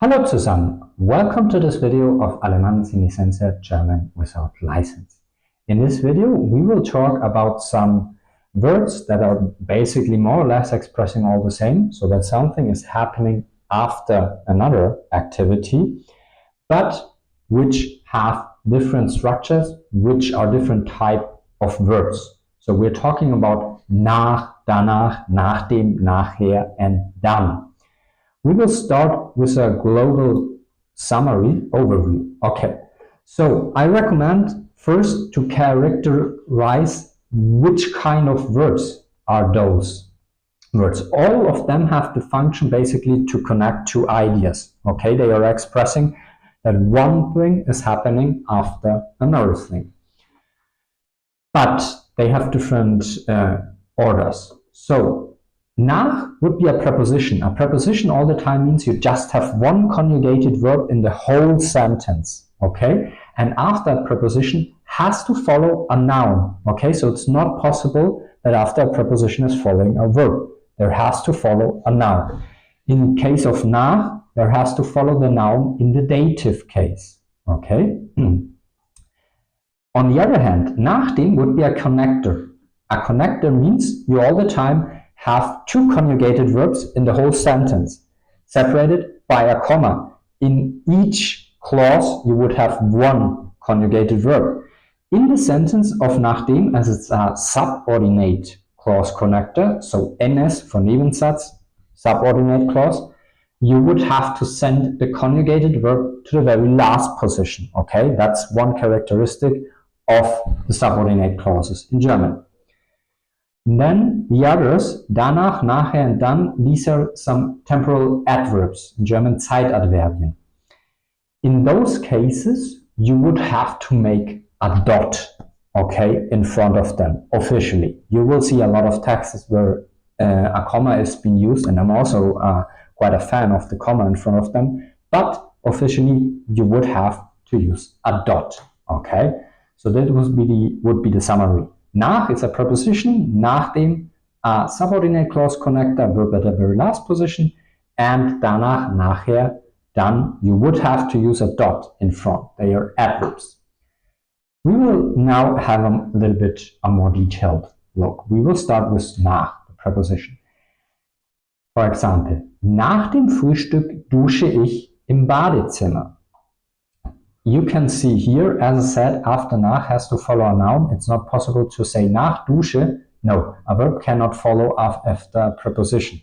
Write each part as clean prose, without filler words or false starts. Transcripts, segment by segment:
Hallo zusammen, welcome to this video of Aleman sin Licencia German without license. In this video we will talk about some words that are basically more or less expressing all the same, so that something is happening after another activity, but which have different structures, which are different type of verbs. So we're talking about nach, danach, nachdem, nachher and dann. We will start with a global summary overview. Okay, so I recommend first to characterize which kind of words are those words. All of them have the function basically to connect two ideas. Okay, they are expressing that one thing is happening after another thing. But they have different orders. So nach would be a preposition. A preposition all the time means you just have one conjugated verb in the whole sentence, okay? And after a preposition has to follow a noun, okay? So it's not possible that after a preposition is following a verb. There has to follow a noun. In case of nach, there has to follow the noun in the dative case, okay? On the other hand, nachdem would be a connector. A connector means you all the time have two conjugated verbs in the whole sentence, separated by a comma. In each clause, you would have one conjugated verb. In the sentence of nachdem, as it's a subordinate clause connector, so NS for Nebensatz, subordinate clause, you would have to send the conjugated verb to the very last position. Okay, that's one characteristic of the subordinate clauses in German. And then the others, danach, nachher and dann, these are some temporal adverbs, in German Zeitadverbien. In those cases, you would have to make a dot, okay, in front of them, officially. You will see a lot of texts where a comma is being used, and I'm also quite a fan of the comma in front of them, but officially you would have to use a dot, okay? So that would be the summary. Nach is a preposition, nachdem a subordinate clause connector, verb at the very last position, and danach, nachher, dann, you would have to use a dot in front. They are adverbs. We will now have a little bit a more detailed look. We will start with nach, the preposition. For example, nach dem Frühstück dusche ich im Badezimmer. You can see here, as I said, after nach has to follow a noun. It's not possible to say nach dusche. No, a verb cannot follow after a preposition.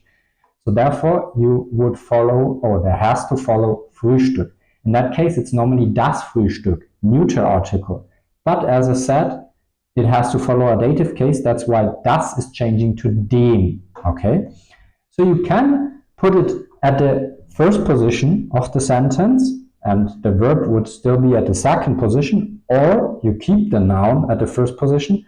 So therefore, you would follow, or there has to follow Frühstück. In that case, it's normally das Frühstück, neuter article. But as I said, it has to follow a dative case. That's why das is changing to dem. Okay? So you can put it at the first position of the sentence, and the verb would still be at the second position, or you keep the noun at the first position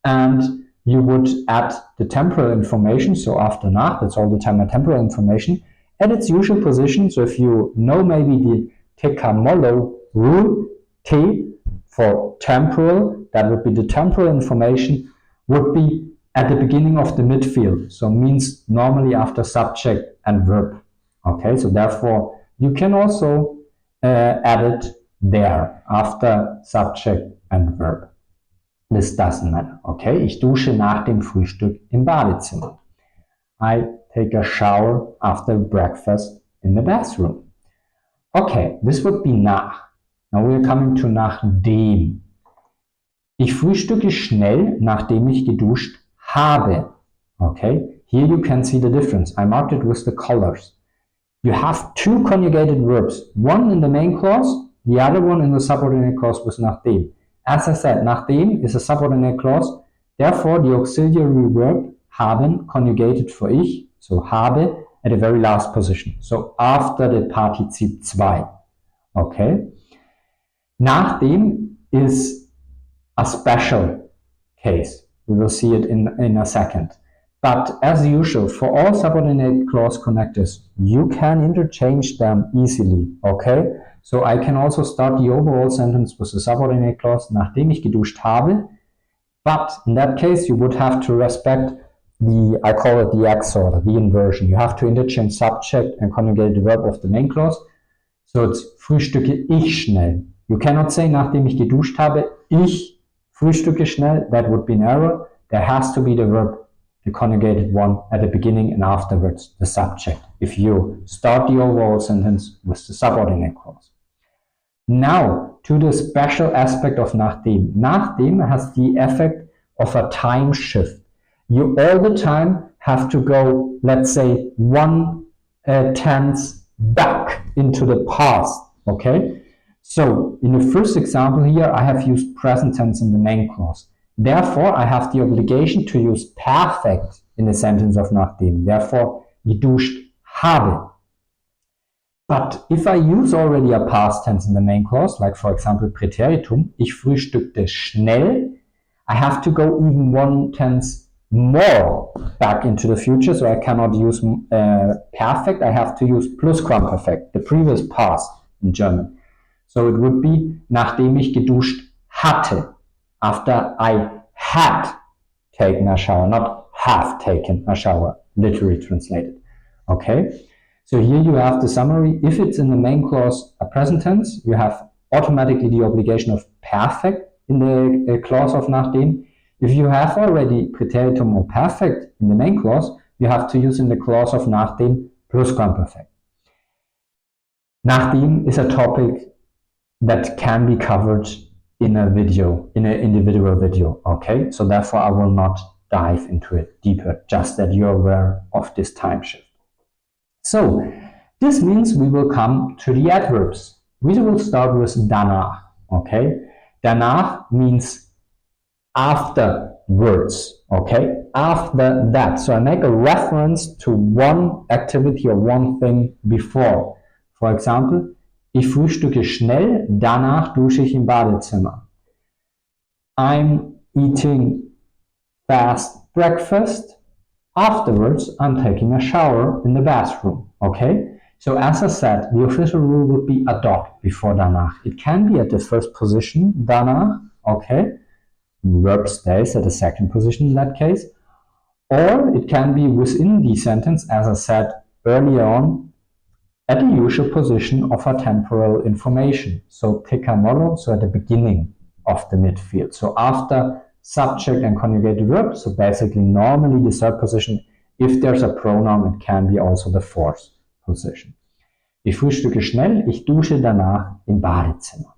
and you would add the temporal information. So after nach, that's all the time a temporal information at its usual position. So if you know maybe the Tekamolo rule, T for temporal, that would be the temporal information, would be at the beginning of the midfield. So means normally after subject and verb. Okay, so therefore you can also add it there after subject and verb. This doesn't matter. Okay, ich dusche nach dem Frühstück im Badezimmer. I take a shower after breakfast in the bathroom. Okay, this would be nach. Now we are coming to nachdem. Ich frühstücke schnell, nachdem ich geduscht habe. Okay, here you can see the difference. I marked it with the colors. You have two conjugated verbs, one in the main clause, the other one in the subordinate clause with nachdem. As I said, nachdem is a subordinate clause, therefore the auxiliary verb haben conjugated for ich, so habe, at the very last position, so after the Partizip 2. Okay? Nachdem is a special case. We will see it in a second. But as usual, for all subordinate clause connectors, you can interchange them easily, okay? So I can also start the overall sentence with the subordinate clause, nachdem ich geduscht habe, but in that case, you would have to respect I call it the X order, the inversion. You have to interchange subject and conjugated verb of the main clause So it's frühstücke ich schnell. You cannot say nachdem ich geduscht habe, ich frühstücke schnell. That would be an error. There has to be the verb, the conjugated one, at the beginning and afterwards the subject, if you start the overall sentence with the subordinate clause. Now, to the special aspect of nachdem. Nachdem has the effect of a time shift. You all the time have to go, let's say, 1/10 back into the past, okay? So, in the first example here, I have used present tense in the main clause. Therefore, I have the obligation to use perfect in the sentence of nachdem. Therefore, geduscht habe. But if I use already a past tense in the main clause, like for example Präteritum, ich frühstückte schnell, I have to go even 1/10 more back into the future, so I cannot use perfect, I have to use Plusquamperfekt, the previous past in German. So it would be, nachdem ich geduscht hatte, after I had taken a shower, not have taken a shower, literally translated. Okay? So here you have the summary. If it's in the main clause a present tense, you have automatically the obligation of perfect in the clause of nachdem. If you have already Präteritum or perfect in the main clause, you have to use in the clause of nachdem Plusquamperfekt. Nachdem is a topic that can be covered in a video, in an individual video, okay? So therefore I will not dive into it deeper, just that you're aware of this time shift. So this means we will come to the adverbs. We will start with danach, okay? Danach means afterwards, okay? After that. So I make a reference to one activity or one thing before. For example, ich frühstücke schnell, danach dusche ich im Badezimmer. I'm eating fast breakfast. Afterwards, I'm taking a shower in the bathroom, okay? So as I said, the official rule would be a dot before danach. It can be at the first position, danach, okay? Verb stays at the second position in that case. Or it can be within the sentence, as I said earlier on, at the usual position of a temporal information. So precamolo, so at the beginning of the midfield. So after subject and conjugated verb, so basically normally the third position. If there's a pronoun, it can be also the fourth position. Ich frühstücke schnell, ich dusche danach im Badezimmer.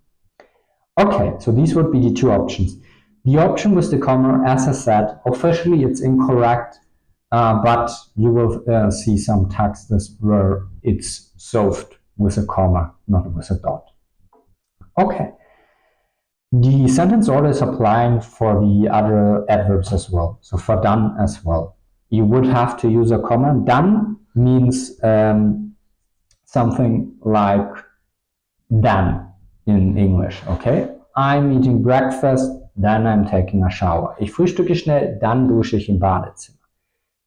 Okay, so these would be the two options. The option with the comma, as I said, officially it's incorrect, but you will see some texts where it's solved with a comma, not with a dot. Okay. The sentence order is applying for the other adverbs as well. So for dann as well. You would have to use a comma. Dann means something like then in English, okay? I'm eating breakfast, then I'm taking a shower. Ich frühstücke schnell, dann dusche ich im Badezimmer.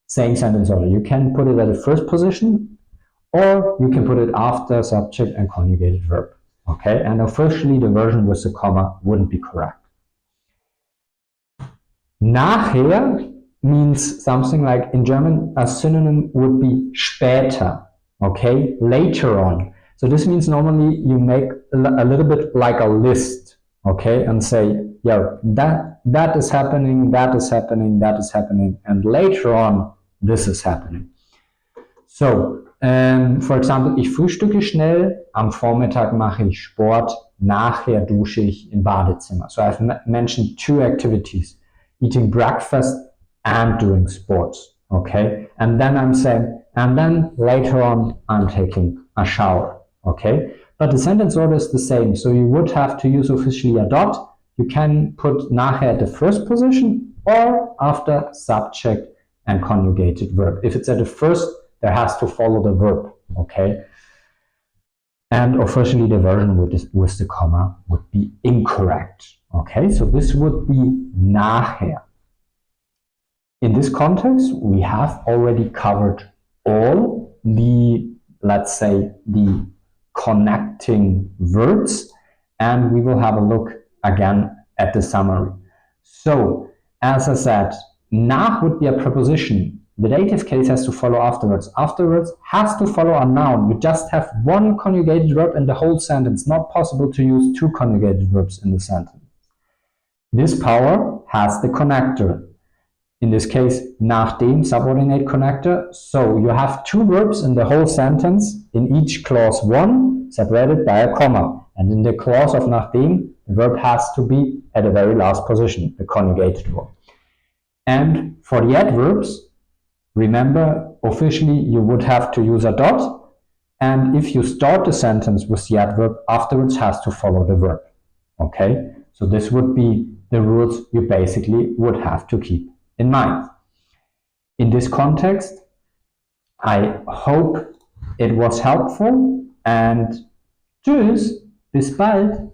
Same sentence order. You can put it at the first position, or you can put it after subject and conjugated verb. Okay, and officially the version with the comma wouldn't be correct. Nachher means something like, in German, a synonym would be später, okay, later on. So this means normally you make a little bit like a list, okay, and say, yeah, that is happening, that is happening, that is happening, and later on, this is happening. So, for example, ich frühstücke schnell, am Vormittag mache ich Sport, nachher dusche ich im Badezimmer. So I've mentioned two activities, eating breakfast and doing sports, okay? And then I'm saying, and then later on, I'm taking a shower, okay? But the sentence order is the same, so you would have to use officially a dot. You can put nachher at the first position or after subject and conjugated verb. If it's at the first, there has to follow the verb, okay? And officially the version with the comma would be incorrect, okay? So this would be nachher. In this context, we have already covered all the, let's say, the connecting verbs, and we will have a look again at the summary. So, as I said, nach would be a preposition the dative case has to follow afterwards. Afterwards has to follow a noun. You just have one conjugated verb in the whole sentence. Not possible to use two conjugated verbs in the sentence. This power has the connector. In this case, nachdem, subordinate connector. So you have two verbs in the whole sentence, in each clause one, separated by a comma. And in the clause of nachdem, the verb has to be at the very last position, the conjugated one. And for the adverbs, remember, officially you would have to use a dot. And if you start the sentence with the adverb, afterwards has to follow the verb. Okay? So this would be the rules you basically would have to keep in mind. In this context, I hope it was helpful and tschüss, bis bald.